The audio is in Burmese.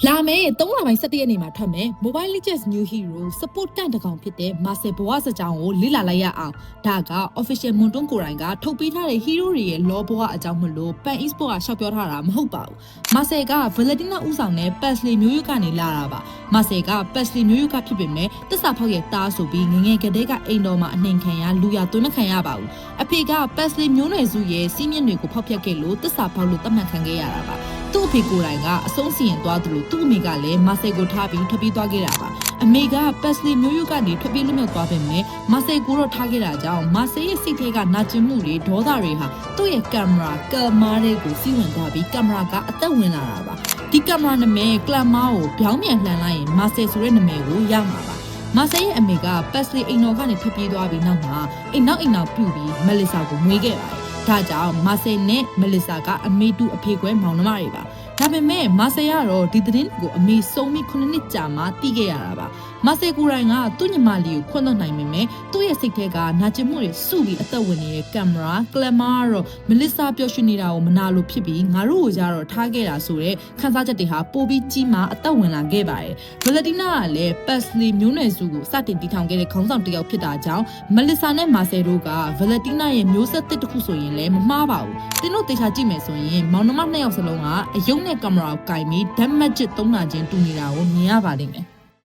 လာမယ်3လပိုင်း17ရက်နေ့မှာထွက်မယ် Mobile Legends New Hero Support တန်တကောင်ဖြစ်တဲ့ Marcel ဘဝစကြောင်းကိုလေ့လာလိုက်ရအောင်ဒါက Official Montun ကိုယ်တိုင်ကထုတ်ပေးထားတဲ့ Hero တွေရဲ့ Law ဘဝအကြောင်းမလို့ Pan Esport ကရှောက်ပြောထားတာမဟုတ်ပါဘူး Marcel က Valentina ဦးဆောင်တဲ့ Paisley မျိုးရွက်ကနေလာတာပါ Marcel က Paisley မျိုးရွက်ကဖြစ်ပေမဲ့တစ္ဆာဖောက်ရဲ့တားဆိုပြီးငငယ်ကလေးကအိမ်တော်မှာအနှိမ်ခံရလူရသွင်းမခံရပါဘူးအဖေက Paisley မျိုးနွယ်စုရဲ့စီးမြင့်တွေကိုဖောက်ဖျက်ခဲ့လို့တစ္ဆာဖောက်လို့တတ်မှတ်ခံခဲ့ရတာပါသူ့အဖေကိုယ်တိုင်ကအဆုံးစီရင်သွားသလိုသူ့အမေကလည်းမာဆေကိုထားပြီးထွက်ပြေးသွားခဲ့တာပါအမေကပက်စလီမျိုးရိုးကနေထွက်ပြေးလွတ်မြောက်သွားပေမဲ့မာဆေကိုတော့ထားခဲ့တာကြောင့်မာဆေရဲ့စိတ်ထဲကနာကျင်မှုတွေဒေါသတွေဟာသူ့ရဲ့ကင်မရာကယ်မာတွေကိုစီးဝင်သွားပြီးကင်မရာကအသက်ဝင်လာတာပါဒီကင်မရာနာမည်ကလမ်မာကိုပြောင်းပြန်လှန်လိုက်ရင်မာဆေဆိုတဲ့နာမည်ကိုရမှာပါမာဆေရဲ့အမေကပက်စလီအိမ်တော်ကနေထွက်ပြေးသွားပြီးနောက်မှာအိမ်နောက်ပြုတ်ပြီးမက်လီဆာကိုမွေးခဲ့ပါတယ်ဒါကြောင့်မာဆေနဲ့မက်လီဆာကအမေတူအဖေကွဲမောင်နှမတွေပါဒါပေမဲ့မာဆေကတော့ဒီသတင်းကိုအမေဆုံးပြီး9နှစ်ကြာမှသိခဲ့ရတာပါမာဆေကိုရိုင်းကသူ့ညီမလေးကိုခွင့်လွှတ်နိုင်ပေမဲ့သူ့ရဲ့စိတ်ထဲကနာကျင်မှုတွေစုပြီးအသက်ဝင်နေတဲ့ကင်မရာကလမ်မာကတော့မလစ်စာပျော်ရွှင်နေတာကိုမနာလို့ဖြစ်ပြီးငါတို့ကိုကြတော့ထားခဲ့တာဆိုတဲ့ခန်းစားချက်တွေဟာပိုပြီးကြီးမားအသက်ဝင်လာခဲ့ပါတယ်ဗလက်တီနာကလည်းပက်စလီမျိုးနွယ်စုကိုစတင်တည်ထောင်ခဲ့တဲ့ခေါင်းဆောင်တစ်ယောက်ဖြစ်တာကြောင့်မလစ်စာနဲ့မာဆေတို့ကဗလက်တီနာရဲ့မျိုးဆက်သစ်တစ်ခုဆိုရင်လည်းမမှားပါဘူးတင်းတို့တေချာကြည့်မယ်ဆိုရင်မောင်နှမ2ယောက်စလုံးကအယုံနဲ့ကင်မရာကိုကင်ပြီးဓာတ်မတ်ချစ်သုံးတာချင်းတူနေတာကိုမြင်ရပါလိမ့်မယ်